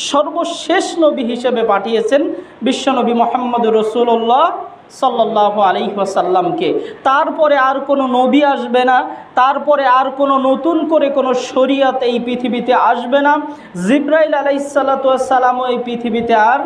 সর্বশেষ নবী হিসেবে পাঠিয়েছেন বিশ্বনবী মুহাম্মদুর রাসূলুল্লাহ সাল্লাল্লাহু আলাইহি ওয়াসাল্লামকে। তারপরে আর কোনো নবী আসবে না, তারপরে আর কোনো নতুন করে কোনো শরীয়ত এই পৃথিবীতে আসবে না। জিবরাইল আলাইহিস সালাতু ওয়াস সালাম এই পৃথিবীতে আর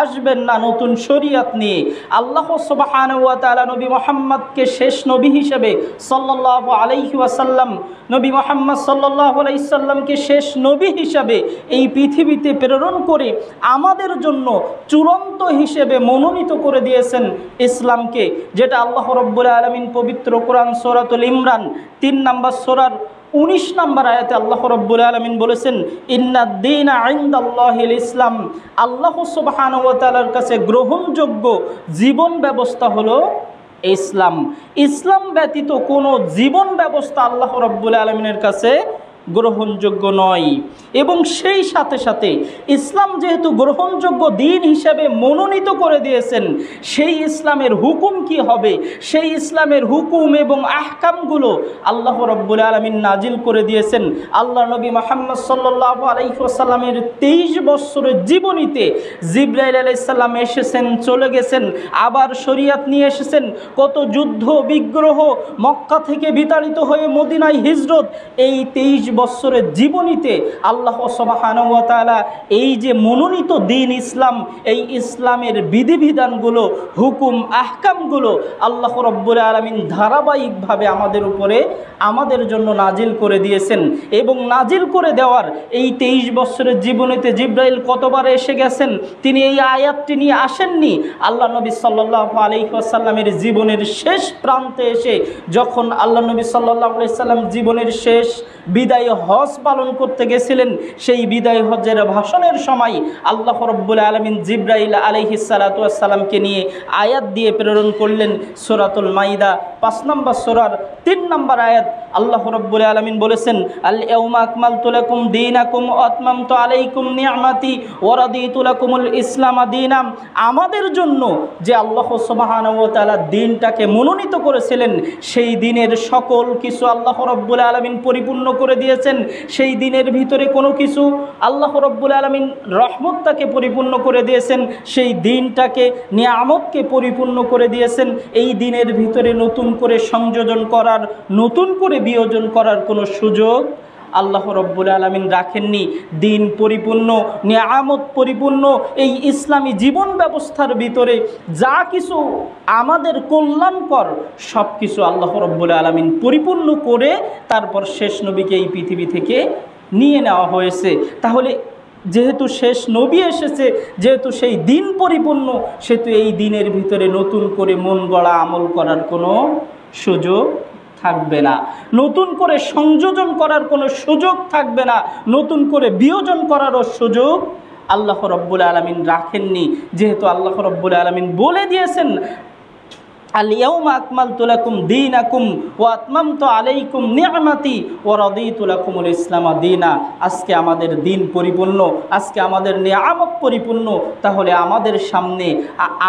আসবেন না নতুন শরীয়ত নিয়ে। আল্লাহ সুবহানাহু ওয়া তাআলা নবী মুহাম্মদকে শেষ নবী হিসেবে সাল্লাল্লাহু আলাইহি ওয়াসাল্লাম, নবী মুহাম্মদ সাল্লাল্লাহু আলাইহি সাল্লামকে শেষ নবী হিসাবে এই পৃথিবীতে প্রেরণ করে আমাদের জন্য চূড়ান্ত হিসেবে মনোনীত করে দিয়েছেন ইসলামকে, যেটা আল্লাহ রাব্বুল আলামিন পবিত্র কোরআন সূরাতুল ইমরান 3 নম্বর সূরার 19 নম্বর আয়াতে আল্লাহ রাব্বুল আলামিন বলেছেন, ইন্নাদ-দীনা ইনদাল্লাহিল ইসলাম। আল্লাহ সুবহানাহু ওয়া তাআলার কাছে গ্রহণযোগ্য জীবন ব্যবস্থা হলো ইসলাম। ইসলাম ব্যতীত কোনো জীবন ব্যবস্থা আল্লাহ রাব্বুল আলামিনের কাছে গ্রহণযোগ্য নয়। এবং সেই সাথে সাথে ইসলাম যেহেতু গ্রহণযোগ্য দিন হিসেবে মনোনীত করে দিয়েছেন, সেই ইসলামের হুকুম কি হবে, সেই ইসলামের হুকুম এবং আহকামগুলো আল্লাহ রাব্বুল আলামিন নাজিল করে দিয়েছেন। আল্লাহ নবী মুহাম্মদ সাল্লাল্লাহু আলাইহি ওয়াসাল্লামের 23 বছরের জীবনীতে জিবরাইল আলাইহিস সালাম এসেছেন, চলে গেছেন, আবার শরীয়ত নিয়ে এসেছেন। কত যুদ্ধ বিগ্রহ, মক্কা থেকে বিতাড়িত হয়ে মদিনায় হিজরত, এই 23 বছরের জীবনীতে আল্লাহ সুবহানাহু ওয়া তাআলা এই যে মনোনীত দ্বীন ইসলাম, এই ইসলামের বিধিবিধানগুলো, হুকুম আহকামগুলো আল্লাহ রাব্বুল আলামিন ধারাবাহিকভাবে আমাদের উপরে, আমাদের জন্য নাজিল করে দিয়েছেন। এবং নাজিল করে দেওয়ার এই 23 বছরের জীবনীতে জিবরাইল কতবার এসে গেছেন, তিনি এই আয়াতটি নিয়ে আসেননি। আল্লাহ নবী সাল্লাল্লাহু আলাইহি ওয়াসাল্লামের জীবনের শেষ প্রান্তে এসে যখন আল্লাহ নবী সাল্লাল্লাহু আলাইহি ওয়াসাল্লাম জীবনের শেষ বিদায় হজ পালন করতে গেছিলেন, সেই বিদায় হজের ভাষণের সময় আল্লাহ রাব্বুল আলামিন জিবরাইল আলাইহিস সালাতু ওয়াস সালামকে নিয়ে আয়াত দিয়ে প্রেরণ করলেন। সূরাতুল মাইদা 5 নম্বর সূরার 3 নম্বর আয়াত আল্লাহ রাব্বুল আলামিন বলেছেন, আল ইয়াউমা আকমালতু লাকুম দীনাকুম ওয়া আতমামতু আলাইকুম নি'মাতি ওয়া রাদিতু লাকুমুল ইসলাম দীনাম। আমাদের জন্য যে আল্লাহ সুবহানাহু ওয়া তাআলা দ্বীনটাকে মনোনীত করেছিলেন, সেই দ্বীনের সকল কিছু আল্লাহ রাব্বুল আলামিন পরিপূর্ণ করে দিয়েছেন। সেই দিনের ভিতরে কোনো কিছু আল্লাহ রাব্বুল আলামিন রহমতটাকে পরিপূর্ণ করে দিয়েছেন, সেই দিনটাকে নিয়ামতকে পরিপূর্ণ করে দিয়েছেন। এই দিনের ভিতরে নতুন করে সংযোজন করার, নতুন করে বিয়োজন করার কোনো সুযোগ আল্লাহ রাব্বুল আলামিন রাখেননি। দিন পরিপূর্ণ, নিয়ামত পরিপূর্ণ। এই ইসলামী জীবন ব্যবস্থার ভিতরে যা কিছু আমাদের কল্যাণকর সব কিছু আল্লাহ রাব্বুল আলামিন পরিপূর্ণ করে তারপর শেষ নবীকে এই পৃথিবী থেকে নিয়ে নেওয়া হয়েছে। তাহলে যেহেতু শেষ নবী এসেছে, যেহেতু সেই দিন পরিপূর্ণ, সেহেতু এই দিনের ভিতরে নতুন করে মন গড়া আমল করার কোনো সুযোগ থাকবে না, নতুন করে সংযোজন করার কোনো সুযোগ থাকবে না, নতুন করে বিয়োজন করারও সুযোগ আল্লাহ রাব্বুল আলামিন রাখেননি। যেহেতু আল্লাহ রাব্বুল আলামিন বলে দিয়েছেন, আল ইয়াউমা আকমালতু লাকুম দীনাকুম ওয়া আতমামতু আলাইকুম নি'মাতি ওয়া রাদিতু লাকুমুল ইসলাম দীনা। আজকে আমাদের দিন পরিপূর্ণ, আজকে আমাদের নিয়ামত পরিপূর্ণ। তাহলে আমাদের সামনে,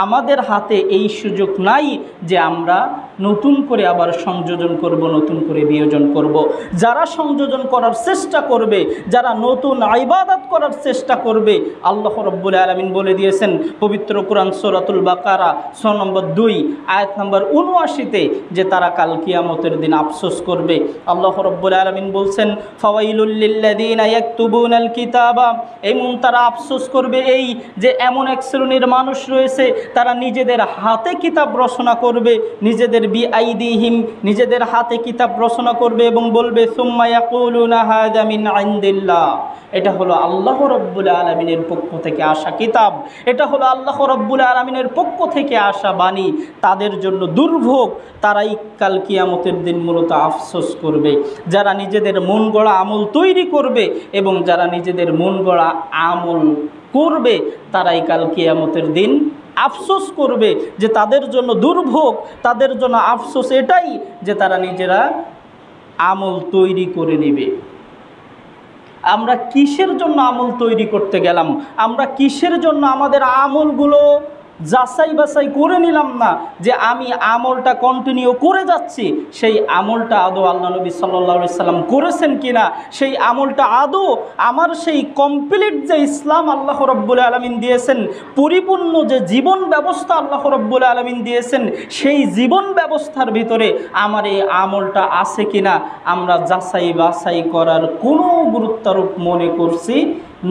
আমাদের হাতে এই সুযোগ নাই যে আমরা নতুন করে আবার সংযোজন করব, নতুন করে বিয়োজন করব। যারা সংযোজন করার চেষ্টা করবে, যারা নতুন ইবাদত করার চেষ্টা করবে, আল্লাহ রাব্বুল আলামিন বলে দিয়েছেন পবিত্র কোরআন সূরাতুল বাকারা 6 নম্বর 2 আয়াত নম্বর 79-তে যে তারা কাল কিয়ামতের দিন আফসোস করবে। আল্লাহ রাব্বুল আলামিন বলছেন, ফাওয়াইলুল লিল্লাযিনা ইয়াকতুবুনাল কিতাবা। এমন তারা আফসোস করবে এই যে এমন এক শ্রেণীর মানুষ রয়েছে, তারা নিজেদের হাতে কিতাব রচনা করবে, নিজেদের বিআইদিহিম, নিজেদের হাতে কিতাব রচনা করবে এবং বলবে, সুম্মা ইয়াকুলুনা হাযা মিন ইনদিল্লাহ। এটা হলো আল্লাহ রাব্বুল আলামিনের পক্ষ থেকে আসা কিতাব, এটা হলো আল্লাহ রাব্বুল আলামিনের পক্ষ থেকে আসা বাণী। তাদের জন্য দুর্ভোগ, তারাই কাল কিয়ামতের দিন মূলত আফসোস করবে। যারা নিজেদের মন গড়া আমল তৈরি করবে এবং যারা নিজেদের মন গড়া আমল করবে, তারাই কাল কিয়ামতের দিন আফসোস করবে। যে তাদের জন্য দুর্ভোগ, তাদের জন্য আফসোস এটাই যে তারা নিজেরা আমল তৈরি করে নেবে। আমরা কিসের জন্য আমল তৈরি করতে গেলাম? আমরা কিসের জন্য আমাদের আমলগুলো যাচাই বাছাই করে নিলাম না যে আমি আমলটা কন্টিনিউ করে যাচ্ছি, সেই আমলটা আদৌ আল্লাহ নবী সাল্লাল্লাহু আলাইহি সাল্লাম করেছেন কিনা, সেই আমলটা আদৌ আমার সেই কমপ্লিট যে ইসলাম আল্লাহ রাব্বুল আলামিন দিয়েছেন, পরিপূর্ণ যে জীবন ব্যবস্থা আল্লাহ রাব্বুল আলামিন দিয়েছেন, সেই জীবন ব্যবস্থার ভিতরে আমার এই আমলটা আছে কিনা আমরা যাচাই বাছাই করার কোনো গুরুত্বারোপ মনে করছি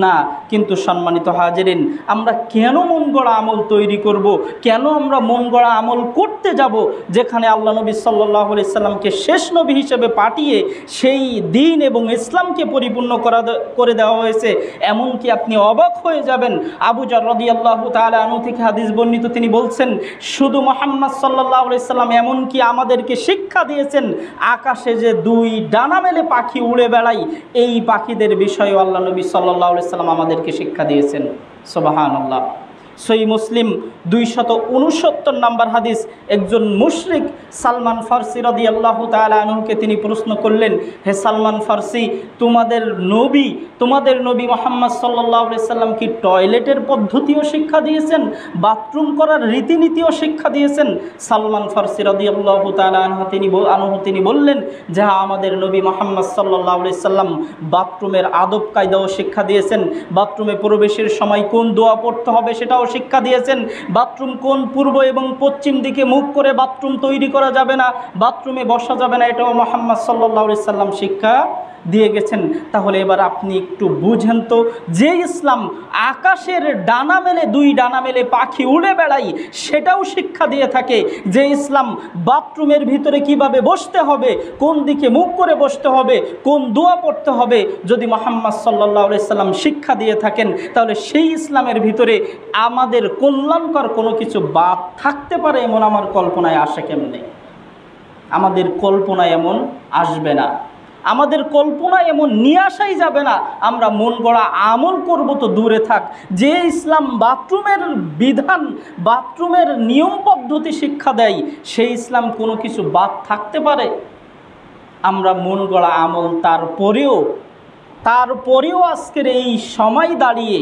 না। কিন্তু সম্মানিত হাজিরিন, আমরা কেন মন গড়া আমল তৈরি করব, কেন আমরা মন গড়া আমল করতে যাব, যেখানে আল্লাহ নবী সাল্লাল্লাহু আলাইহি সাল্লামকে শেষ নবী হিসেবে পাঠিয়ে সেই দিন এবং ইসলামকে পরিপূর্ণ করে দেওয়া হয়েছে। এমনকি আপনি অবাক হয়ে যাবেন, আবু যর রাদিয়াল্লাহু তাআলা আনহু থেকে হাদিস বর্ণিত, তিনি বলছেন শুধু মুহাম্মদ সাল্লাল্লাহু আলাইহি সাল্লাম এমনকি আমাদেরকে শিক্ষা দিয়েছেন আকাশে যে দুই ডানা মেলে পাখি উড়ে বেড়ায়, এই পাখিদের বিষয়ে আল্লাহ নবী সাল্লাল্লাহু আলাইহি সাল্লাম আমাদেরকে শিক্ষা দিয়েছেন। সুবহানাল্লাহ। সহিহ মুসলিম 269 নম্বর হাদিস, একজন মুশরিক সালমান ফারসি রাদিয়াল্লাহু তাআলা আনহুকে তিনি প্রশ্ন করলেন, হে সালমান ফারসি, তোমাদের নবী মুহাম্মদ সাল্লাল্লাহু আলাইহি সাল্লাম কি টয়লেটের পদ্ধতিও শিক্ষা দিয়েছেন, বাথরুম করার রীতিনীতিও শিক্ষা দিয়েছেন? সালমান ফারসি রাদিয়াল্লাহু তাআলা আনহু তিনি বললেন যে আমাদের নবী মুহাম্মদ সাল্লাল্লাহু আলাইহি সাল্লাম বাথরুমের আদব কায়দাও শিক্ষা দিয়েছেন, বাথরুমে প্রবেশের সময় কোন দোয়া পড়তে হবে সেটাও শিক্ষা দিয়েছেন, বাথরুম কোন পূর্ব এবং পশ্চিম দিকে মুখ করে বাথরুম তৈরি করা যাবে না, বাথরুমে বসা যাবে না, এটাও মুহাম্মদ সাল্লাল্লাহু আলাইহি সাল্লাম শিক্ষা দিয়ে গেছেন। তাহলে এবার আপনি একটু বুঝেন তো, যে ইসলাম আকাশের ডানা মেলে দুই ডানা মেলে পাখি উড়ে বেড়ায় সেটাও শিক্ষা দিয়ে থাকে, যে ইসলাম বাথরুমের ভিতরে কিভাবে বসতে হবে, কোন দিকে মুখ করে বসতে হবে, কোন দোয়া পড়তে হবে, যদি মুহাম্মদ সাল্লাল্লাহু আলাইহি সাল্লাম শিক্ষা দিয়ে থাকেন, তাহলে সেই ইসলামের ভিতরে আমাদের কল্যাণকর কোনো কিছু বাদ থাকতে পারে এমন আমার কল্পনায় আসে কেমনে? আমাদের কল্পনায় এমন আসবে না, আমাদের কল্পনায় এমন নিয়ে আসাই যাবে না। আমরা মন গড়া আমল করব তো দূরে থাক, যে ইসলাম বাথরুমের বিধান, বাথরুমের নিয়ম পদ্ধতি শিক্ষা দেয়, সেই ইসলাম কোনো কিছু বাদ থাকতে পারে? আমরা মন গড়া আমল তারপরেও আজকের এই সময় দাঁড়িয়ে,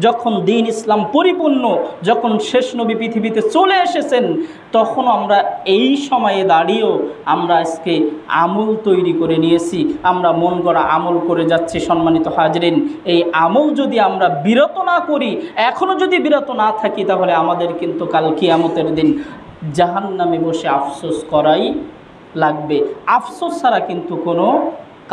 যখন দিন ইসলাম পরিপূর্ণ, যখন শেষ নবী পৃথিবীতে চলে এসেছেন, তখন আমরা এই সময়ে দাঁড়িয়েও আমরা আজকে আমল তৈরি করে নিয়েছি, আমরা মন গড়া আমল করে যাচ্ছি। সম্মানিত হাজরিন, এই আমল যদি আমরা বিরত না করি, এখনও যদি বিরত না থাকি, তাহলে আমাদের কিন্তু কাল কিয়ামতের দিন জাহান্নামে বসে আফসোস করাই লাগবে। আফসোস ছাড়া কিন্তু কোনো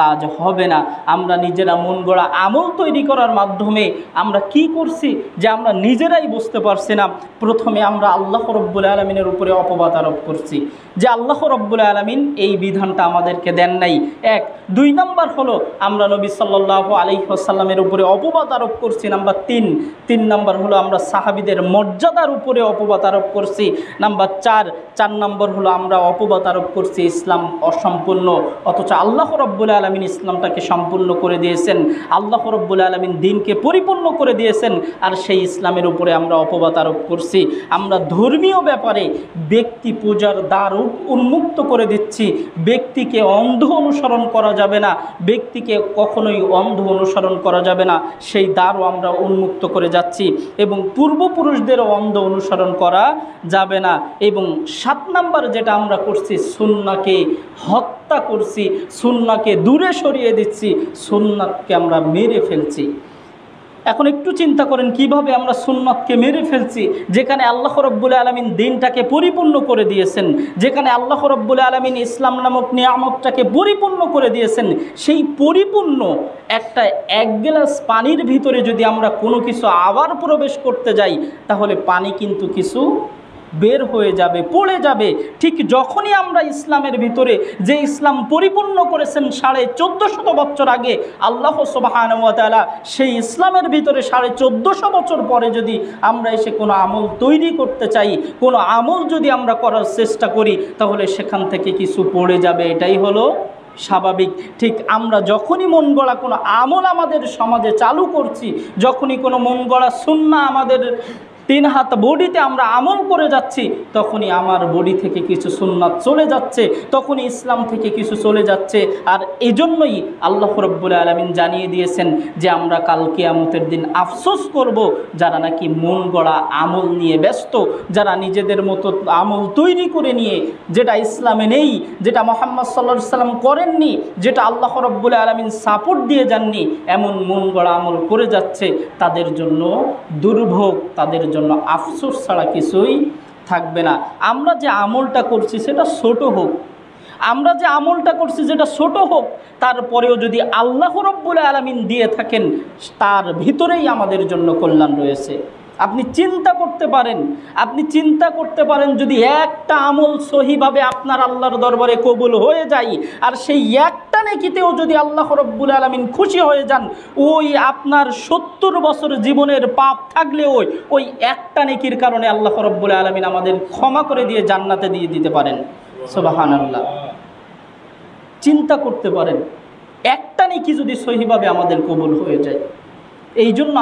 কাজ হবে না। আমরা নিজেরা মন গড়া আমল তৈরি করার মাধ্যমে আমরা কি করছি যে আমরা নিজেরাই বুঝতে পারছি না। প্রথমে আমরা আল্লাহ রাব্বুল আলামিনের উপরে অপবাদ আরোপ করছি যে আল্লাহ রাব্বুল আলামিন এই বিধানটা আমাদেরকে দেন নাই। 1। 2 নম্বর হলো আমরা নবী সাল্লাল্লাহু আলাইহি ওয়াসাল্লামের উপরে অপবাদ আরোপ করছি। নাম্বার 3 নম্বর হলো আমরা সাহাবীদের মর্যাদার উপরে অপবাদ আরোপ করছি। নাম্বার 4 নম্বর হলো আমরা অপবাদ আরোপ করছি ইসলাম অসম্পূর্ণ, অথচ আল্লাহ রাব্বুল আলামিন ইসলামটাকে সম্পূর্ণ করে দিয়েছেন, আল্লাহ রাব্বুল আলামিন দ্বীনকে পরিপূর্ণ করে দিয়েছেন, আর সেই ইসলামের উপরে আমরা অপবাদ আরোপ করছি। আমরা ধর্মীয় ব্যাপারে ব্যক্তি পূজার দ্বার উন্মুক্ত করে দিচ্ছি। ব্যক্তিকে অন্ধ অনুসরণ করা যাবে না, ব্যক্তিকে কখনোই অন্ধ অনুসরণ করা যাবে না, সেই দ্বারও আমরা উন্মুক্ত করে যাচ্ছি। এবং পূর্বপুরুষদেরও অন্ধ অনুসরণ করা যাবে না। এবং 7 নম্বর যেটা আমরা করছি, সুন্নাহকে হত্যা করছি, সুন্নাহকে দূরে সরিয়ে দিচ্ছি, সুন্নাতকে আমরা মেরে ফেলছি। এখন একটু চিন্তা করেন কিভাবে আমরা সুন্নাতকে মেরে ফেলছি, যেখানে আল্লাহ রাব্বুল আলামিন দ্বীনটাকে পরিপূর্ণ করে দিয়েছেন, যেখানে আল্লাহ রাব্বুল আলামিন ইসলাম নামক নিয়ামতটাকে পরিপূর্ণ করে দিয়েছেন। সেই পরিপূর্ণ এক গ্লাস পানির ভিতরে যদি আমরা কোনো কিছু আবার প্রবেশ করতে যাই, তাহলে পানি কিন্তু কিছু বের হয়ে যাবে, পড়ে যাবে। ঠিক যখনই আমরা ইসলামের ভিতরে, যে ইসলাম পরিপূর্ণ করেছেন 1450 বছর আগে আল্লাহ সুবহানাহু ওয়া তাআলা, সেই ইসলামের ভিতরে 1450 বছর পরে যদি আমরা এসে কোনো আমল তৈরি করতে চাই, কোনো আমল যদি আমরা করার চেষ্টা করি, তাহলে সেখান থেকে কিছু পড়ে যাবে। এটাই হলো স্বাভাবিক। ঠিক আমরা যখনই মন গড়া কোনো আমল আমাদের সমাজে চালু করছি, যখনই কোনো মন গড়া সুন্নাহ আমাদের 3 হাত বডিতে আমরা আমল করে যাচ্ছি, তখনই আমার বডি থেকে কিছু সুন্নাত চলে যাচ্ছে, তখনই ইসলাম থেকে কিছু চলে যাচ্ছে। আর এজন্যই আল্লাহ রাব্বুল আলামিন জানিয়ে দিয়েছেন যে আমরা কাল কিয়ামতের দিন আফসোস করব যারা নাকি মন গড়া আমল নিয়ে ব্যস্ত, যারা নিজেদের মতো আমল তৈরি করে নিয়ে, যেটা ইসলামে নেই, যেটা মুহাম্মদ সাল্লাল্লাহু আলাইহি ওয়াসাল্লাম করেননি, যেটা আল্লাহ রাব্বুল আলামিন সাপোর্ট দিয়ে যাননি, এমন মন গড়া আমল করে যাচ্ছে। তাদের জন্য দুর্ভোগ, তাদের জন্য আফসোস ছাড়া কিছুই থাকবে না। আমরা যে আমলটা করছি সেটা ছোট হোক, আমরা যে আমলটা করছি যেটা ছোট হোক, তারপরেও যদি আল্লাহ রাব্বুল আলামিন দিয়ে থাকেন, তার ভিতরেই আমাদের জন্য কল্যাণ রয়েছে। আপনি চিন্তা করতে পারেন যদি একটা আমল সহিভাবে আপনার আল্লাহর দরবারে কবুল হয়ে যায়, আর সেই একটা নেকিতেও যদি আল্লাহ রাব্বুল আলামিন খুশি হয়ে যান, ওই আপনার 70 বছর জীবনের পাপ থাকলেও ওই একটা নেকির কারণে আল্লাহ রাব্বুল আলামিন আমাদের ক্ষমা করে দিয়ে জান্নাতে দিয়ে দিতে পারেন। সুবহানাল্লাহ। চিন্তা করতে পারেন, একটা নেকি যদি সহিভাবে আমাদের কবুল হয়ে যায়। এই জন্য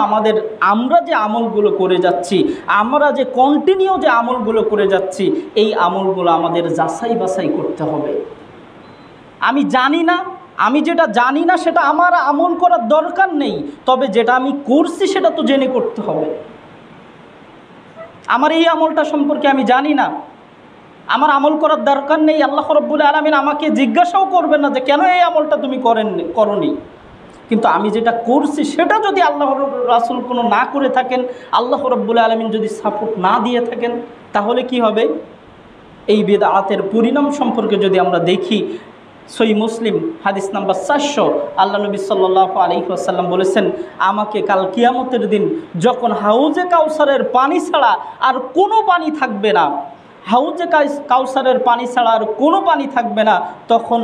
আমরা যে আমলগুলো করে যাচ্ছি, আমরা যে কন্টিনিউ যে আমলগুলো করে যাচ্ছি, এই আমলগুলো আমাদের যাচাই বাছাই করতে হবে। আমি যেটা জানি না সেটা আমার আমল করার দরকার নেই, তবে যেটা আমি করছি সেটা তো জেনে করতে হবে। আমার এই আমলটা সম্পর্কে আমি জানি না, আমার আমল করার দরকার নেই, আল্লাহ রাব্বুল আলামিন আমাকে জিজ্ঞাসাও করবেন না যে কেন এই আমলটা তুমি করনি। কিন্তু আমি যেটা করছি সেটা যদি আল্লাহ রাসূল কোনো না করে থাকেন, আল্লাহ রাব্বুল আলামিন যদি সাপোর্ট না দিয়ে থাকেন, তাহলে কি হবে? এই বিদআতের পরিণাম সম্পর্কে যদি আমরা দেখি, সহিহ মুসলিম হাদিস নাম্বার 400, আল্লাহ নবী সাল্লাল্লাহু আলাইহি ওয়াসাল্লাম বলেছেন, আমাকে কাল কিয়ামতের দিন যখন হাউজে কাউসারের পানি ছাড়া আর কোনো পানি থাকবে না, হাউজে কাউসারের পানি ছাড়া আর কোনো পানি থাকবে না, তখন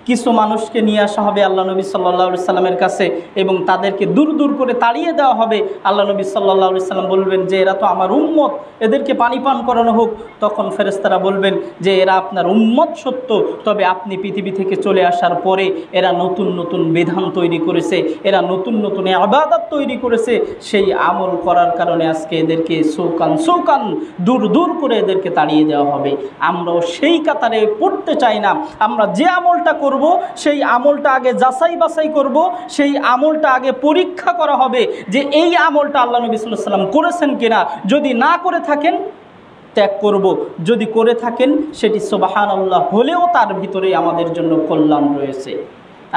কিছু মানুষকে নিয়ে আসা হবে আল্লাহ নবী সাল্লাল্লাহু আলাইহি সাল্লামের কাছে এবং তাদেরকে দূর দূর করে তাড়িয়ে দেওয়া হবে। আল্লাহ নবী সাল্লাল্লাহু আলাইহি সাল্লাম বলবেন যে এরা তো আমার উম্মত, এদেরকে পানি পান করানো হোক। তখন ফেরেশতারা বলবেন যে এরা আপনার উম্মত সত্য, তবে আপনি পৃথিবী থেকে চলে আসার পরে এরা নতুন নতুন বিধান তৈরি করেছে, এরা নতুন নতুন ইবাদত তৈরি করেছে, সেই আমল করার কারণে আজকে এদেরকে সৌকান দূর দূর করে এদেরকে তাড়িয়ে দেওয়া হবে। আমরাও সেই কাতারে পড়তে চাই না। আমরা যে আমলটা করব সেই আমলটা আগে যাচাই বাছাই করব, সেই আমলটা আগে পরীক্ষা করা হবে যে এই আমলটা আল্লাহ নবী সাল্লাল্লাহু আলাইহি ওয়াসাল্লাম করেছেন কিনা। যদি না করে থাকেন ত্যাগ করব, যদি করে থাকেন সেটি সুবহানাল্লাহ হলেও তার ভিতরেই আমাদের জন্য কল্যাণ রয়েছে।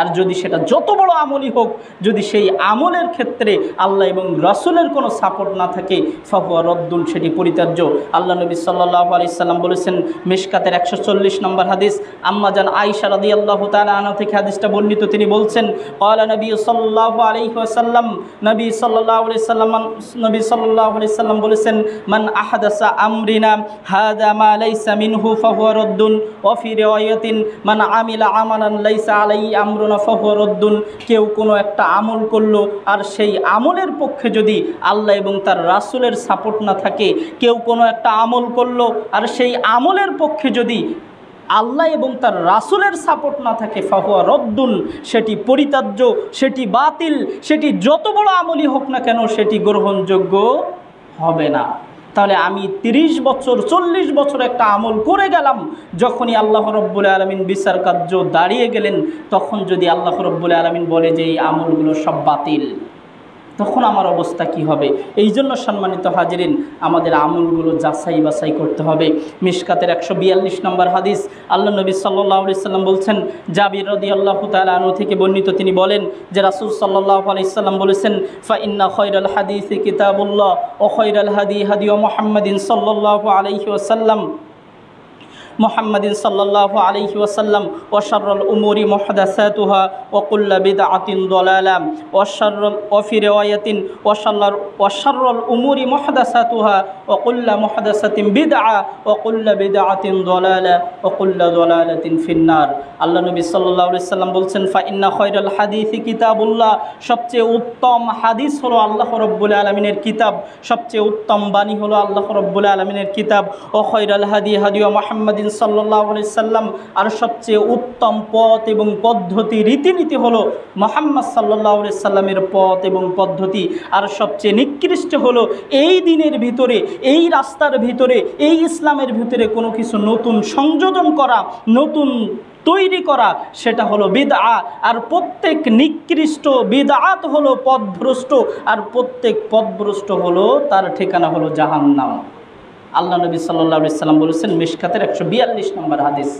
আর যদি সেটা যত বড় আমলই হোক, যদি সেই আমলের ক্ষেত্রে আল্লাহ এবং রাসূলের কোনো সাপোর্ট না থাকে, ফাহুয়া রদ্দুন, সেটি পরিত্যাজ্য। আল্লাহ নবী সাল্লাল্লাহু আলাইহি সাল্লাম বলেছেন, মিশকাতের 140 নম্বর হাদিস, আম্মা জান আয়েশা রাদিয়াল্লাহু তাআলা আনহা থেকে হাদিসটা বর্ণিত। তিনি বলছেন, ক্বালা নবী সাল্লাল্লাহু আলাইহি ওয়াসাল্লাম, নবী সাল্লাল্লাহু আলাইহি সাল্লাম বলেছেন, মান আহাদাসা আমরিনা হাযা মা লাইসা মিনহু ফাহুয়া রদ্দুন, ওয়া ফি রিওয়ায়াতিন মান আমিলা আমালান লাইসা আলাইহি আমরুনা ফাহুয়া রদ্দুন। কেউ কোনো একটা আমল করলো আর সেই আমলের পক্ষে যদি আল্লাহ এবং তার রাসূলের সাপোর্ট না থাকে, কেউ কোনো একটা আমল করলো আর সেই আমলের পক্ষে যদি আল্লাহ এবং তার রাসূলের সাপোর্ট না থাকে, ফাহুয়া রদ্দুন, সেটি পরিত্যাজ্য, সেটি বাতিল, সেটি যত বড় আমলই হোক না কেন সেটি গ্রহণযোগ্য হবে না। তাহলে আমি 30 বছর 40 বছর একটা আমল করে গেলাম, যখনই আল্লাহ রাব্বুল আলামিন বিচার কার্য দাঁড়িয়ে গেলেন, তখন যদি আল্লাহ রাব্বুল আলামিন বলে যে এই আমলগুলো সব বাতিল, তখন আমার অবস্থা কি হবে? এই জন্য সম্মানিত হাজিরিন, আমাদের আমলগুলো যাচাই বাছাই করতে হবে। মিশকাতের 142 নম্বর হাদিস, আল্লাহ নবী সাল্লাল্লাহু আলাইহি সাল্লাম বলছেন, জাবির রাদিয়াল্লাহু তাআলা আনহু থেকে বর্ণিত, তিনি বলেন যে রাসূল সাল্লাল্লাহু আলাইহি সাল্লাম বলেছেন, ফা ইন্না খায়রাল হাদিসি কিতাবুল্লাহ ওয়া খায়রাল হাদি হাদি মুহাম্মাদিন সাল্লাল্লাহু আলাইহি ওয়াসাল্লাম মুহাম্মাদিন সাল্লাল্লাহু আলাইহি ওয়াসাল্লাম, ওয়া শাররুল উমুরি মুহদাসাতুহা ওয়া কুল্লু বিদআতিন দালালা, ওয়া ফি রিওয়ায়াতিন ওয়া শাররুল উমুরি মুহদাসাতুহা ওয়া কুল্লু মুহদাসাতিন বিদআ ওয়া কুল্লু বিদআতিন দালালা ওয়া কুল্লু দালালাতিন ফিন্নার। আল্লাহ নবী সাল্লাল্লাহু আলাইহি সাল্লাম বলছেন, ফা ইন্না খায়রাল হাদিসি কিতাবুল্লাহ, সবচেয়ে উত্তম হাদিস হলো আল্লাহ রাব্বুল আলামিনের কিতাব, সবচেয়ে উত্তম বাণী হলো আল্লাহ রাব্বুল আলামিনের কিতাব। ওয়া খায়রাল হাদি হাদি মুহাম্মাদিন করিম সাল্লাল্লাহু আলাইহি সাল্লাম, আর সবচেয়ে উত্তম পথ এবং পদ্ধতি রীতিনীতি হলো মুহাম্মদ সাল্লাল্লাহু আলাইহি সাল্লামের পথ এবং পদ্ধতি। আর সবচেয়ে নিকৃষ্ট হলো এই দিনের ভিতরে, এই রাস্তার ভিতরে, এই ইসলামের ভিতরে কোনো কিছু নতুন সংযোজন করা, নতুন তৈরি করা, সেটা হলো বিদআ। আর প্রত্যেক নিকৃষ্ট বিদআত হলো পথভ্রষ্ট, আর প্রত্যেক পথভ্রষ্ট হলো তার ঠিকানা হলো জাহান্নাম। আল্লাহ নবী সাল্লাল্লাহু আলাইহি সাল্লাম বলেছেন মিশকাতের 142 নম্বর হাদিস,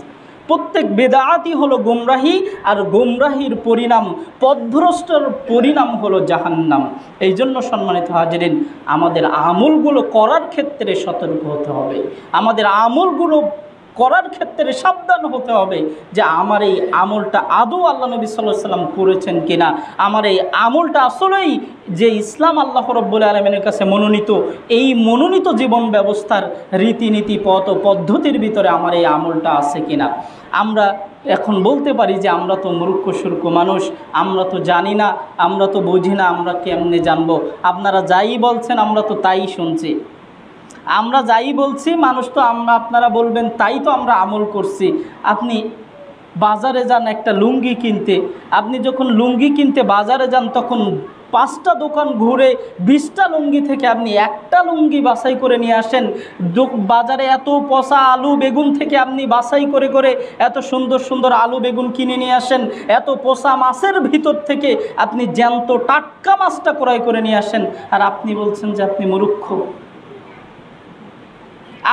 প্রত্যেক বেদাআতই হলো গুমরাহি, আর গুমরাহির পরিণাম, পথভ্রষ্টর পরিণাম হলো জাহান্নাম। এই জন্য সম্মানিত হাজিরিন, আমাদের আমলগুলো করার ক্ষেত্রে সতর্ক হতে হবে, আমাদের আমলগুলো করার ক্ষেত্রে সাবধান হতে হবে যে আমার এই আমলটা আদৌ আল্লাহ নবী সাল্লাল্লাহু আলাইহি সাল্লাম করেছেন কিনা, আমার এই আমলটা আসলেই যে ইসলাম আল্লাহ রাব্বুল আলামিনের কাছে মনোনীত, এই মনোনীত জীবন ব্যবস্থার রীতিনীতি পথ ও পদ্ধতির ভিতরে আমার এই আমলটা আছে কিনা। আমরা এখন বলতে পারি যে আমরা তো মূর্খ সূর্খ মানুষ, আমরা তো জানি না, আমরা তো বুঝি না, আমরা কেমনে জানবো? আপনারা যাই বলছেন আমরা তো তাই শুনছি, আমরা যাই বলছি মানুষ তো আপনারা বলবেন তাই তো আমরা আমল করছি। আপনি বাজারে যান একটা লুঙ্গি কিনতে, আপনি যখন লুঙ্গি কিনতে বাজারে যান তখন 5টা দোকান ঘুরে 20টা লুঙ্গি থেকে আপনি একটা লুঙ্গি বাছাই করে নিয়ে আসেন। বাজারে এত পচা আলু বেগুন থেকে আপনি বাছাই করে করে এত সুন্দর সুন্দর আলু বেগুন কিনে নিয়ে আসেন, এত পচা মাছের ভিতর থেকে আপনি জ্যান্ত টাটকা মাছটা ক্রয় করে নিয়ে আসেন, আর আপনি বলছেন যে আপনি মূর্খ।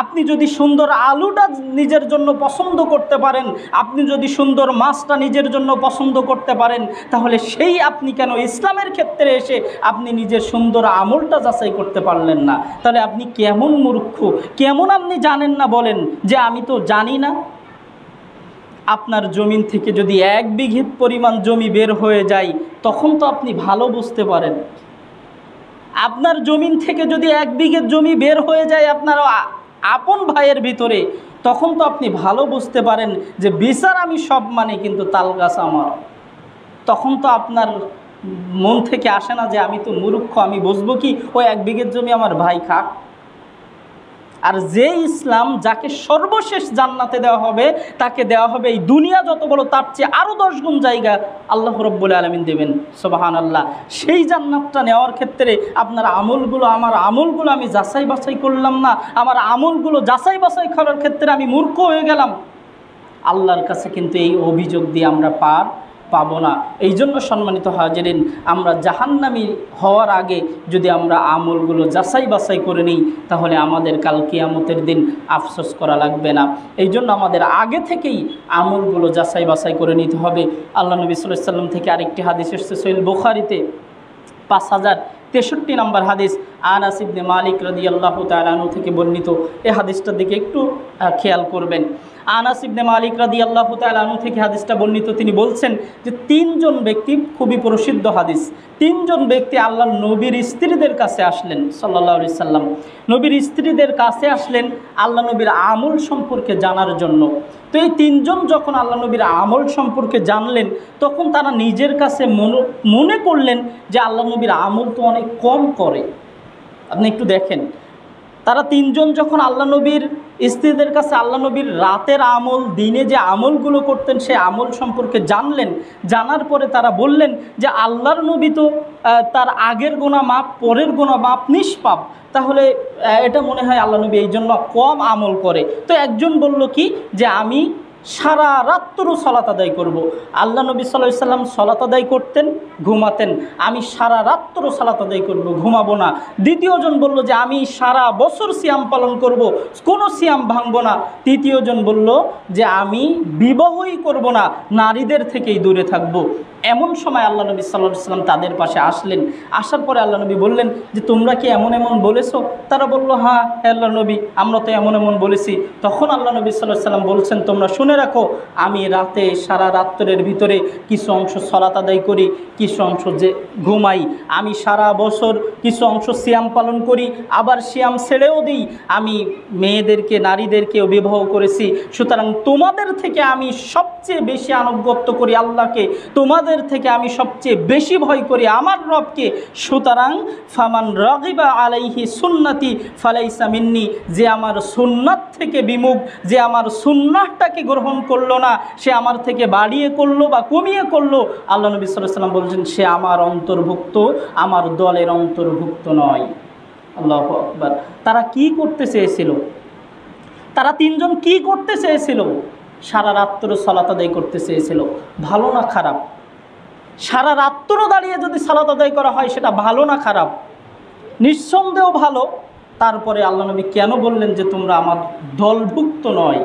আপনি যদি সুন্দর আলুটা নিজের জন্য পছন্দ করতে পারেন, আপনি যদি সুন্দর মাছটা নিজের জন্য পছন্দ করতে পারেন, তাহলে সেই আপনি কেন ইসলামের ক্ষেত্রে এসে আপনি নিজের সুন্দর আমলটা যাচাই করতে পারলেন না? তাহলে আপনি কেমন মূর্খ, কেমন আপনি জানেন না বলেন যে আমি তো জানি না। আপনার জমিন থেকে যদি 1 বিঘে পরিমাণ জমি বের হয়ে যায় তখন তো আপনি ভালো বুঝতে পারেন। আপনার জমিন থেকে যদি 1 বিঘে জমি বের হয়ে যায় আপনার আপন ভাইয়ের ভিতরে, তখন তো আপনি ভালো বুঝতে পারেন যে বিচার আমি সব মানে কিন্তু তাল গাছ আমার। তখন তো আপনার মন থেকে আসে না যে আমি তো মূর্খ, আমি বুঝবো কি ওই 1 বিঘের জমি আমার ভাই খাক। আর যে ইসলাম যাকে সর্বশেষ জান্নাতে দেওয়া হবে, তাকে দেওয়া হবে এই দুনিয়া যত বড় তার চেয়ে আরও 10 গুণ জায়গা আল্লাহ রাব্বুল আলামিন দেবেন, সুবহানাল্লাহ। সেই জান্নাতটা নেওয়ার ক্ষেত্রে আপনার আমলগুলো, আমার আমলগুলো আমি যাচাই বাছাই করলাম না, আমার আমলগুলো যাচাই বাছাই করার ক্ষেত্রে আমি মূর্খ হয়ে গেলাম, আল্লাহর কাছে কিন্তু এই অভিযোগ দিয়ে আমরা পাবো না। এই জন্য সম্মানিত হাজিরিন, আমরা জাহান্নামী হওয়ার আগে যদি আমরা আমলগুলো যাচাই বাছাই করে নিই, তাহলে আমাদের কাল কিয়ামতের দিন আফসোস করা লাগবে না। এই জন্য আমাদের আগে থেকেই আমলগুলো যাচাই বাছাই করে নিতে হবে। আল্লাহ নবী সাল্লাল্লাহু আলাইহি ওয়াসাল্লাম থেকে আরেকটি হাদিস এসেছে সহিহ বুখারীতে 5063 নম্বর হাদিস, আনাস ইবনে মালিক রাদিয়াল্লাহু তাআলা আনহু থেকে বর্ণিত। এই হাদিসটার দিকে একটু খেয়াল করবেন। আনাস ইবনে মালিক রাদিয়াল্লাহু তাআলা আনহু থেকে হাদিসটা বর্ণিত, তিনি বলছেন যে 3 জন ব্যক্তি, খুবই প্রসিদ্ধ হাদিস, 3 জন ব্যক্তি আল্লাহর নবীর স্ত্রীদের কাছে আসলেন সাল্লাল্লাহু আলাইহি সাল্লাম, নবীর স্ত্রীদের কাছে আসলেন আল্লাহ নবীর আমল সম্পর্কে জানার জন্য। তো এই 3 জন যখন আল্লাহ নবীর আমল সম্পর্কে জানলেন, তখন তারা নিজের কাছে মনে করলেন যে আল্লাহ নবীর আমল তো অনেক কম করে। আপনি একটু দেখেন, তারা 3 জন যখন আল্লাহ নবীর স্ত্রীদের কাছে আল্লাহ নবীর রাতের আমল, দিনে যে আমলগুলো করতেন সেই আমল সম্পর্কে জানলেন, জানার পরে তারা বললেন যে আল্লাহর নবী তো তার আগের গুনাহ মাপ, পরের গুনাহ মাপ, নিষ্পাপ, তাহলে এটা মনে হয় আল্লাহ নবী এই জন্য কম আমল করে। তো একজন বলল কি যে আমি সারা রাত্র সালাত আদায় করব। আল্লাহ নবী সাল্লাল্লাহু আলাইহি সাল্লাম সালাত আদায় করতেন, ঘুমাতেন, আমি সারা রাত্র সালাত আদায় করব, ঘুমাবো না। দ্বিতীয়জন বলল যে আমি সারা বছর সিয়াম পালন করব, কোনো সিয়াম ভাঙবো না। তৃতীয়জন বলল যে আমি বিবাহই করব না, নারীদের থেকেই দূরে থাকব। এমন সময় আল্লাহ নবী সাল্লাল্লাহু আলাইহি সাল্লাম তাদের পাশে আসলেন। আসার পরে আল্লাহ নবী বললেন যে তোমরা কি এমন এমন বলেছো? তারা বলল হ্যাঁ আল্লাহ নবী, আমরা তো এমন এমন বলেছি। তখন আল্লাহ নবী সাল্লাল্লাহু আলাইহি সাল্লাম বলছেন তোমরা শুনে রাখো, আমি রাতে সারা রাত্রের ভিতরে কিছু অংশ সালাত আদায় করি, কিছু অংশ যে ঘুমাই, আমি সারা বছর কিছু অংশ সিয়াম পালন করি, আবার সিয়াম ছেড়েও দিই, আমি মেয়েদেরকে, নারীদেরকেও বিবাহ করেছি। সুতরাং তোমাদের থেকে আমি সবচেয়ে বেশি আনুগত্য করি আল্লাহকে, তোমাদের নামাজের থেকে আমি সবচেয়ে বেশি ভয় করি আমার রবকে। সুতরাং ফামান রাগিবা আলাইহি সুন্নতি ফালাইসা মিন্নি, যে আমার সুন্নাত থেকে বিমুখ, যে আমার সুন্নাহটাকে গ্রহণ করলো না, সে আমার থেকে বাড়িয়ে করলো বা কমিয়ে করলো, আল্লাহ নবী সাল্লাল্লাহু আলাইহি ওয়াসাল্লাম বলছেন সে আমার অন্তর্ভুক্ত, আমার দলের অন্তর্ভুক্ত নয়। আল্লাহু আকবার। তারা কি করতে চেয়েছিল? তারা তিনজন কি করতে চেয়েছিল? সারা রাত্র সালাত আদায় করতে চেয়েছিল। ভালো না খারাপ? সারা রাত্র দাঁড়িয়ে যদি সালাত আদায় করা হয় সেটা ভালো না খারাপ? নিঃসন্দেহ ভালো। তারপরে আল্লাহ নবী কেন বললেন যে তোমরা আমার দলভুক্ত নয়?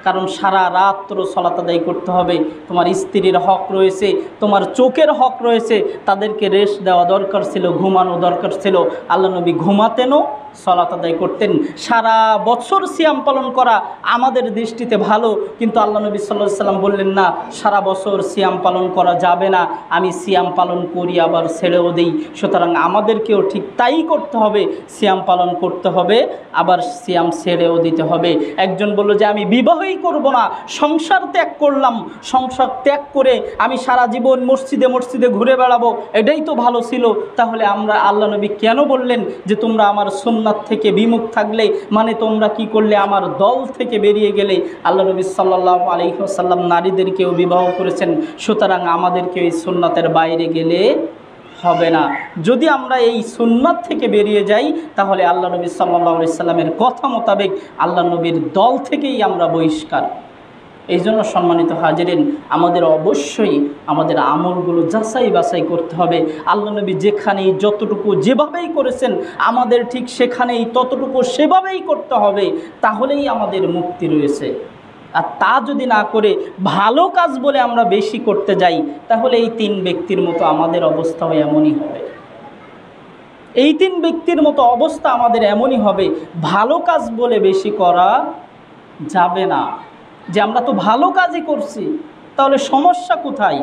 কারণ সারা রাত্র সালাত আদায় করতে হবে, তোমার স্ত্রীর হক রয়েছে, তোমার চোখের হক রয়েছে, তাদেরকে রেস্ট দেওয়া দরকার ছিল, ঘুমানো দরকার ছিল। আল্লাহ নবী ঘুমাতেনও, সালাত আদায় করতেন। সারা বছর সিয়াম পালন করা আমাদের দৃষ্টিতে ভালো, কিন্তু আল্লাহ নবী সাল্লাল্লাহু আলাইহি ওয়াসাল্লাম বললেন না, সারা বছর সিয়াম পালন করা যাবে না, আমি সিয়াম পালন করি আবার ছেড়েও দিই। সুতরাং আমাদেরকেও ঠিক তাই করতে হবে, সিয়াম পালন করতে হবে আবার সিয়াম ছেড়েও দিতে হবে। একজন বলল যে আমি বিবাহই করব না, সংসার ত্যাগ করলাম, সংসার ত্যাগ করে আমি সারা জীবন মসজিদে মসজিদে ঘুরে বেড়াবো, এটাই তো ভালো ছিল। তাহলে আমরা আল্লাহ নবী কেন বললেন যে তোমরা আমার সুন্নাত থেকে বিমুখ থাকলে, মানে তোমরা কি করলে? আমার দল থেকে বেরিয়ে গেলে। আল্লাহ নবী সাল্লাল্লাহু আলাইহি ওয়াসাল্লাম নারীদেরকেও বিবাহ করেছেন, সুতরাং আমাদেরকে এই সুন্নাতের বাইরে গেলে হবে না। যদি আমরা এই সুন্নাত থেকে বেরিয়ে যাই তাহলে আল্লাহ নবী সাল্লাল্লাহু আলাইহি ওয়াসাল্লামের কথা মোতাবেক আল্লাহ নবীর দল থেকেই আমরা বহিষ্কার। এই জন্য সম্মানিত হাজিরিন, আমাদের অবশ্যই আমাদের আমলগুলো যাচাই বাছাই করতে হবে। আল্লাহ নবী যেখানেই যতটুকু যেভাবেই করেছেন আমাদের ঠিক সেখানেই ততটুকু সেভাবেই করতে হবে, তাহলেই আমাদের মুক্তি রয়েছে। আর তা যদি না করে ভালো কাজ বলে আমরা বেশি করতে যাই, তাহলে এই তিন ব্যক্তির মতো আমাদের অবস্থাও এমনই হবে। এই তিন ব্যক্তির মতো অবস্থা আমাদের এমনই হবে। ভালো কাজ বলে বেশি করা যাবে না। যে আমরা তো ভালো কাজই করছি, তাহলে সমস্যা কোথায়?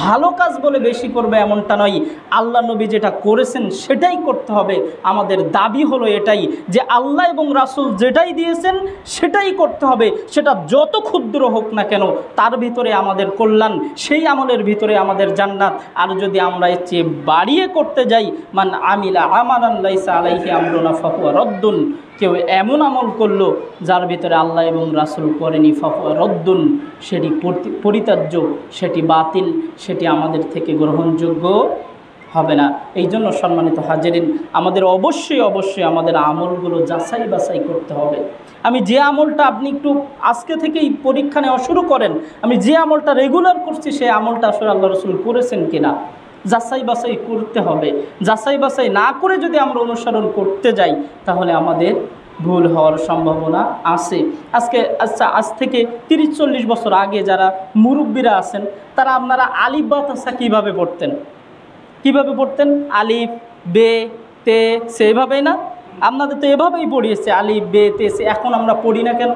ভালো কাজ বলে বেশি করবে এমনটা নয়, আল্লাহ নবী যেটা করেছেন সেটাই করতে হবে। আমাদের দাবি হলো এটাই যে আল্লাহ এবং রাসূল যেটাই দিয়েছেন সেটাই করতে হবে, সেটা যত ক্ষুদ্র হোক না কেন, তার ভিতরে আমাদের কল্যাণ, সেই আমলের ভিতরে আমাদের জান্নাত। আর যদি আমরা এর চেয়ে বাড়িয়ে করতে যাই, মান আমিলা আমালান লাইসা আলাইহি আমরুনা ফাহুয়া রদ্দুন, কেউ এমন আমল করলো যার ভিতরে আল্লাহ এবং রাসূল করেনি, ফাহুয়া রদ্দুন, সেটি পরিত্যাজ্য, সেটি বাতিল, সেটি আমাদের থেকে গ্রহণযোগ্য হবে না। এই জন্য সম্মানিত হাজিরিন, আমাদের অবশ্যই অবশ্যই আমাদের আমলগুলো যাচাই বাছাই করতে হবে। আমি যে আমলটা, আপনি একটু আজকে থেকেই পরীক্ষা নেওয়া শুরু করেন, আমি যে আমলটা রেগুলার করছি সেই আমলটা আসলে আল্লাহ রাসূল করেছেন কিনা যাচাই বাছাই করতে হবে। যাচাই বাছাই না করে যদি আমরা অনুসরণ করতে যাই তাহলে আমাদের ভুল হওয়ার সম্ভাবনা আছে। আজ থেকে 30-40 বছর আগে যারা মুরব্বীরা আছেন তারা আপনারা আলিফ বা তাসা কীভাবে পড়তেন? কীভাবে পড়তেন? আলিফ বে তে সে, এভাবেই না? আপনাদের তো এভাবেই পড়িয়েছে, আলিফ বে তে সে। এখন আমরা পড়ি না কেন?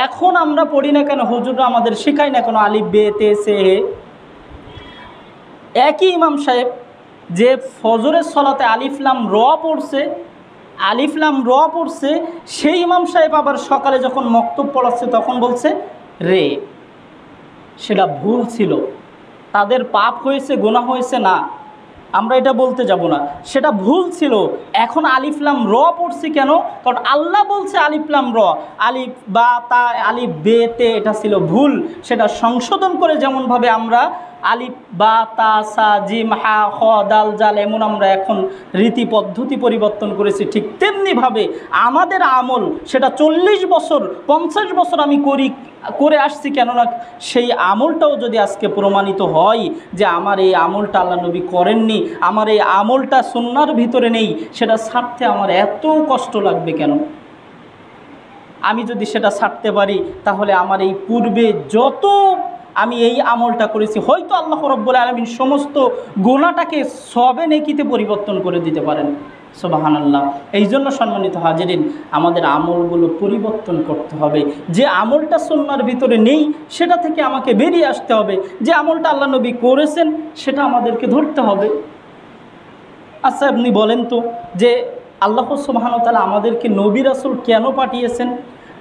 এখন আমরা পড়ি না কেন? হুজুররা আমাদের শেখায় না কেন আলিফ বে তে সে? একই ইমাম সাহেব যে ফজরের সলাতে আলিফ লাম র পড়ছে, আলিফ লাম র পড়ছে, সেই ইমাম সাহেব আবার সকালে যখন মক্তব পড়াচ্ছে তখন বলছে রে। সেটা ভুল ছিল, তাদের পাপ হয়েছে, গুনাহ হয়েছে না, আমরা এটা বলতে যাব না, সেটা ভুল ছিল। এখন আলিফ লাম র পড়ছি কেন? কারণ আল্লাহ বলছে আলিফ লাম র, আলিফ বা তা আলিফ বে তে, এটা ছিল ভুল। সেটা সংশোধন করে যেমনভাবে আমরা আলিফ বা তা সা জিম হা খ দাল জাল এমন আমরা এখন রীতি পদ্ধতি পরিবর্তন করেছি, ঠিক তেমনিভাবে আমাদের আমল সেটা 40 বছর 50 বছর আমি করে আসছি, কেননা সেই আমলটাও যদি আজকে প্রমাণিত হয় যে আমার এই আমলটা আল্লাহ নবী করেননি, আমার এই আমলটা সুন্নাহর ভিতরে নেই, সেটা ছাড়তে আমার এত কষ্ট লাগবে কেন? আমি যদি সেটা ছাড়তে পারি তাহলে আমার এই পূর্বে যত আমি এই আমলটা করেছি, হয়তো আল্লাহ রাব্বুল আলামিন সমস্ত গুনাহটাকে সবে নেকিতে পরিবর্তন করে দিতে পারেন। সুবহানাল্লাহ। এই জন্য সম্মানিত হাজিরিন, আমাদের আমলগুলো পরিবর্তন করতে হবে। যে আমলটা সুন্নাহর ভিতরে নেই সেটা থেকে আমাকে বেরিয়ে আসতে হবে, যে আমলটা আল্লাহ নবী করেছেন সেটা আমাদেরকে ধরতে হবে। আচ্ছা, আপনি বলেন তো যে আল্লাহ সুবহানাহু ওয়া তাআলা আমাদেরকে নবী রাসূল কেন পাঠিয়েছেন?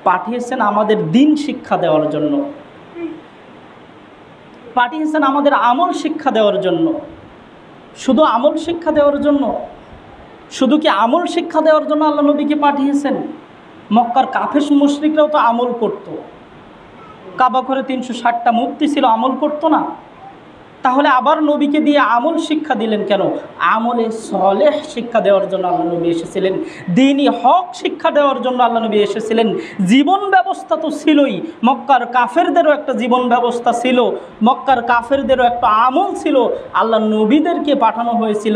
পাঠিয়েছেন আমাদের দ্বীন শিক্ষা দেওয়ার জন্য। পাঠিয়েছেন আমাদের আমল শিক্ষা দেওয়ার জন্য। শুধু আমল শিক্ষা দেওয়ার জন্য? শুধু কি আমল শিক্ষা দেওয়ার জন্য আল্লাহ নবীকে পাঠিয়েছেন? মক্কার কাফের মুশরিকরাও তো আমল করত। কাবা ঘরে 360টা মূর্তি ছিল, আমল করতো না? তাহলে আবার নবীকে দিয়ে আমল শিক্ষা দিলেন কেন? আমলে সলেহ শিক্ষা দেওয়ার জন্য আল্লাহ নবী এসেছিলেন, দ্বীনি হক শিক্ষা দেওয়ার জন্য আল্লাহ নবী এসেছিলেন। জীবন ব্যবস্থা তো ছিলই, মক্কার কাফেরদেরও একটা জীবন ব্যবস্থা ছিল, মক্কার কাফেরদেরও একটা আমল ছিল। আল্লাহ নবীদেরকে পাঠানো হয়েছিল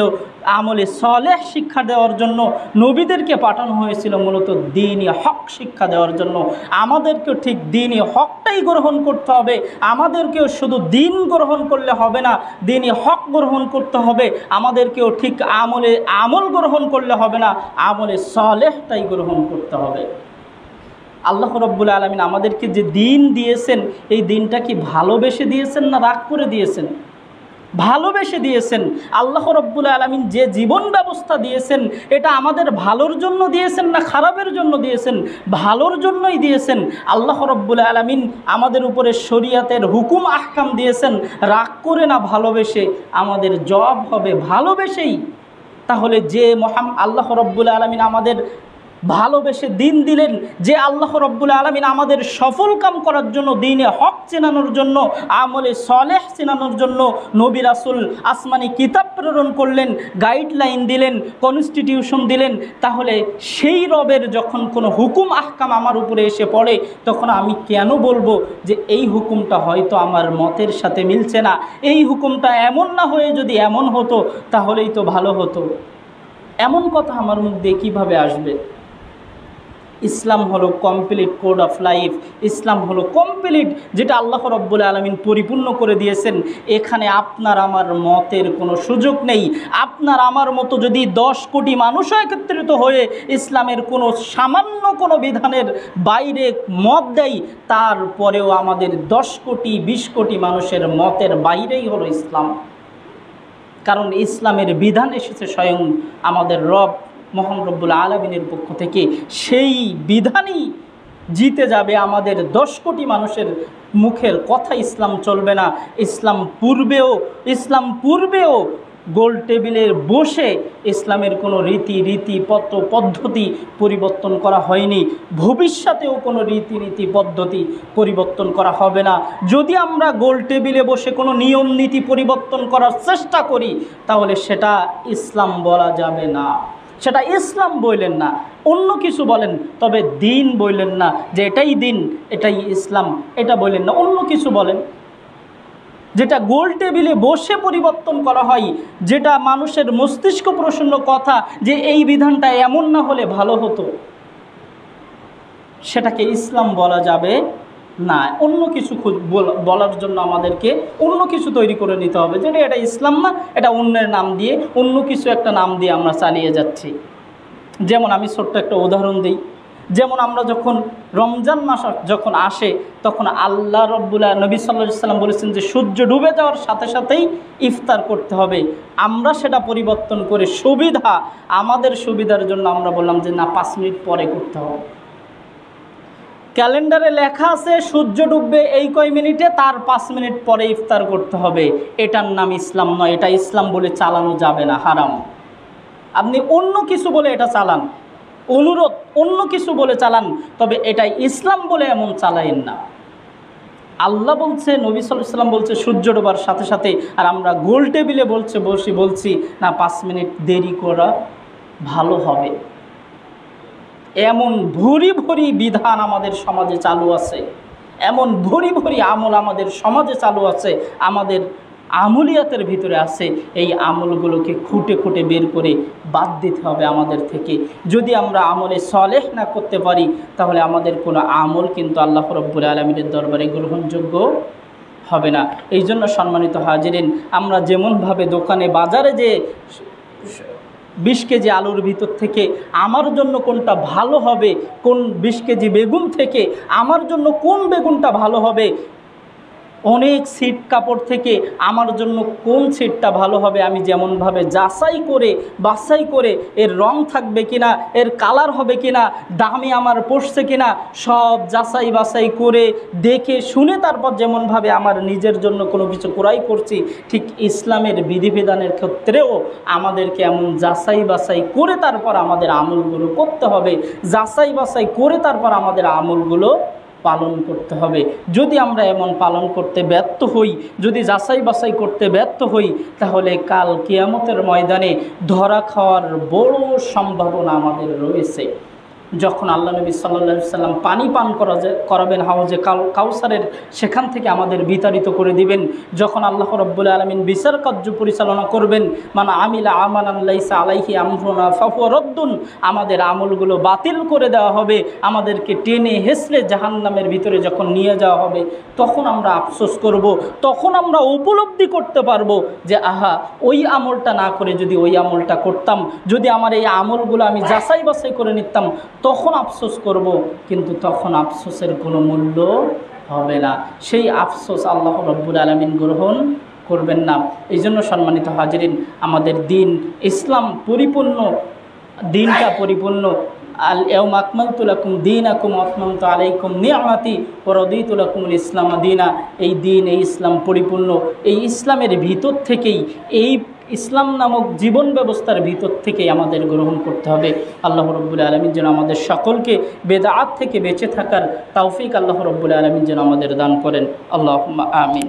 আমলে সলেহ শিক্ষা দেওয়ার জন্য, নবীদেরকে পাঠানো হয়েছিল মূলত দ্বীনি হক শিক্ষা দেওয়ার জন্য। আমাদেরকেও ঠিক দ্বীনি হকটাই গ্রহণ করতে হবে, আমাদেরকেও শুধু দ্বীন গ্রহণ করলে হবে না, দ্বীনি হক গ্রহণ করতে হবে। আমাদেরকেও ঠিক আমল গ্রহণ করলে হবে না, আমলে সলেহটাই গ্রহণ করতে হবে। আল্লাহ রাব্বুল আলামিন আমাদেরকে যে দ্বীন দিয়েছেন, এই দ্বীনটা কি ভালোবেসে দিয়েছেন না রাগ করে দিয়েছেন? ভালোবেসে দিয়েছেন। আল্লাহ রাব্বুল আলামিন যে জীবন ব্যবস্থা দিয়েছেন, এটা আমাদের ভালোর জন্য দিয়েছেন না খারাপের জন্য দিয়েছেন? ভালোর জন্যই দিয়েছেন। আল্লাহ রাব্বুল আলামিন আমাদের উপরে শরীয়তের হুকুম আহকাম দিয়েছেন রাগ করে না, ভালোবেসে। আমাদের জবাব হবে ভালোবেসেই। তাহলে যে আল্লাহ রাব্বুল আলামিন আমাদের ভালোবেসে দিন দিলেন, যে আল্লাহ রাব্বুল আলামিন আমাদের সফল কাম করার জন্য, দ্বীনে হক চেনানোর জন্য, আমলে সলেহ চেনানোর জন্য নবী রাসূল আসমানি কিতাব প্রেরণ করলেন, গাইডলাইন দিলেন, কনস্টিটিউশন দিলেন, তাহলে সেই রবের যখন কোনো হুকুম আহকাম আমার উপরে এসে পড়ে, তখন আমি কেন বলবো যে এই হুকুমটা হয়তো আমার মতের সাথে মিলছে না, এই হুকুমটা এমন না হয়ে যদি এমন হতো তাহলেই তো ভালো হতো? এমন কথা আমার মুখ দিয়ে কীভাবে আসবে? ইসলাম হলো কমপ্লিট কোড অফ লাইফ। ইসলাম হলো কমপ্লিট, যেটা আল্লাহ রাব্বুল আলামিন পরিপূর্ণ করে দিয়েছেন। এখানে আপনার আমার মতের কোনো সুযোগ নেই। আপনার আমার মতো যদি 10 কোটি মানুষও একত্রিত হয়ে ইসলামের কোনো সামান্য কোনো বিধানের বাইরে মত দেয়, তারপরেও আমাদের 10 কোটি 20 কোটি মানুষের মতের বাইরেই হলো ইসলাম। কারণ ইসলামের বিধান এসেছে স্বয়ং আমাদের রব মহান রব্বুল আলামিনের পক্ষ থেকে। সেই বিধানই জিতে যাবে। আমাদের 10 কোটি মানুষের মুখের কথা ইসলাম চলবে না। ইসলাম পূর্বেও গোল টেবিলে বসে ইসলামের কোনো পদ্ধতি পরিবর্তন করা হয়নি, ভবিষ্যতেও কোনো রীতি পদ্ধতি পরিবর্তন করা হবে না। যদি আমরা গোল টেবিলে বসে কোনো নিয়ম নীতি পরিবর্তন করার চেষ্টা করি, তাহলে সেটা ইসলাম বলা যাবে না, সেটা ইসলাম বললেন না। অন্য কিছু বলেন, তবে দিন বললেন না যে এটাই দিন, এটাই ইসলাম, এটা বললেন না। অন্য কিছু বলেন, যেটা গোল টেবিলে বসে পরিবর্তন করা হয়, যেটা মানুষের মস্তিষ্ক প্রসন্ন কথা যে এই বিধানটা এমন না হলে ভালো হতো, সেটাকে ইসলাম বলা যাবে না। অন্য কিছু বলার জন্য আমাদেরকে অন্য কিছু তৈরি করে নিতে হবে, যেটা এটা ইসলাম না, এটা অন্যের নাম দিয়ে, অন্য কিছু একটা নাম দিয়ে আমরা চালিয়ে যাচ্ছি। যেমন আমি ছোট্ট একটা উদাহরণ দিই। যেমন আমরা যখন রমজান মাস যখন আসে, তখন আল্লাহ রাব্বুল নবী সাল্লাল্লাহু আলাইহি ওয়াসাল্লাম বলেছেন যে সূর্য ডুবে যাওয়ার সাথে সাথেই ইফতার করতে হবে। আমরা সেটা পরিবর্তন করে আমাদের সুবিধার জন্য আমরা বললাম যে না, 5 মিনিট পরে করতে হবে। ক্যালেন্ডারে লেখা আছে সূর্য ডুববে এই কয় মিনিটে, তার 5 মিনিট পরে ইফতার করতে হবে। এটার নাম ইসলাম নয়, এটা ইসলাম বলে চালানো যাবে না, হারাম। আপনি অন্য কিছু বলে এটা চালান, অনুরোধ অন্য কিছু বলে চালান, তবে এটাই ইসলাম বলে এমন চালাইন না। আল্লাহ বলছে, নবী সাল্লাল্লাহু আলাইহি ওয়াসাল্লাম বলছে সূর্য ডোবার সাথে সাথে, আর আমরা গোল টেবিলে বলছি না 5 মিনিট দেরি করা ভালো হবে। এমন ভরি ভরি বিধান আমাদের সমাজে চালু আছে, এমন ভরি ভরি আমল আমাদের সমাজে চালু আছে, আমাদের আমলিয়াতের ভিতরে আছে। এই আমলগুলোকে খুঁটে খুঁটে বের করে বাদ দিতে হবে আমাদের থেকে। যদি আমরা আমলে সলেহ না করতে পারি, তাহলে আমাদের কোনো আমল কিন্তু আল্লাহ রাব্বুল আলামিনের দরবারে গ্রহণযোগ্য হবে না। এই জন্য সম্মানিত হাজিরিন, আমরা যেমনভাবে দোকানে বাজারে যে 20 কেজি আলুর ভিতর থেকে আমার জন্য কোনটা ভালো হবে, কোন 20 কেজি বেগুন থেকে আমার জন্য কোন বেগুনটা ভালো হবে, অনেক ছিট কাপড় থেকে আমার জন্য কোন ছিটটা ভালো হবে আমি যেমনভাবে যাচাই করে বাছাই করে এর রং থাকবে কিনা, এর কালার হবে কিনা, দামে আমার পড়ছে কিনা, সব যাচাই বাছাই করে দেখে শুনে তারপর যেমনভাবে আমার নিজের জন্য কোনো কিছু ক্রয় করছি, ঠিক ইসলামের বিধিবিধানের ক্ষেত্রেও আমাদেরকে এমন যাচাই বাছাই করে তারপর আমাদের আমলগুলো করতে হবে, যাচাই বাছাই করে তারপর আমাদের আমলগুলো পালন করতে হবে। যদি আমরা এমন পালন করতে ব্যর্থ হই, যদি যাচাই বাছাই করতে ব্যর্থ হই, তাহলে কাল কিয়ামতের ময়দানে ধরা খাওয়ার বড় সম্ভাবনা আমাদের রয়েছে। যখন আল্লাহ নবী সাল্লাল্লাহু আলাইহি সাল্লাম পানি পান করাবেন হাউজে কাউসারের, সেখান থেকে আমাদের বিতাড়িত করে দিবেন। যখন আল্লাহ রাব্বুল আলামিন বিচার কার্য পরিচালনা করবেন, মান আমিলা আমালান লাইসা আলাইহি আমরুনা ফাহুয়া রাদ্দুন, আমাদের আমলগুলো বাতিল করে দেওয়া হবে, আমাদেরকে টেনে হেসলে জাহান্নামের ভিতরে যখন নিয়ে যাওয়া হবে, তখন আমরা আফসোস করব, তখন আমরা উপলব্ধি করতে পারবো যে আহা, ওই আমলটা না করে যদি ওই আমলটা করতাম, যদি আমার এই আমলগুলো আমি যাচাই বাছাই করে নিতাম, তখন আফসোস করব। কিন্তু তখন আফসোসের কোনো মূল্য হবে না। সেই আফসোস আল্লাহ রাব্বুল আলামিন গ্রহণ করবেন না। এই জন্য সম্মানিত হাজিরিন, আমাদের দিন ইসলাম পরিপূর্ণ, দিনটা পরিপূর্ণ। আল ইয়াউমা আকমালতু লাকুম দীনাকুম ওয়া আতমামতু আলাইকুম নি'মাতি ওয়া রাদিতু লাকুমুল ইসলাম দীনা। এই দিন, এই ইসলাম পরিপূর্ণ। এই ইসলামের ভিতর থেকেই, এই ইসলাম নামক জীবন ব্যবস্থার ভিতর থেকেই আমাদের গ্রহণ করতে হবে। আল্লাহ রাব্বুল আলামিন যেন আমাদের সকলকে বেদাত থেকে বেঁচে থাকার তৌফিক আল্লাহ রাব্বুল আলামিন যেন আমাদের দান করেন। আল্লাহুম্মা আমিন।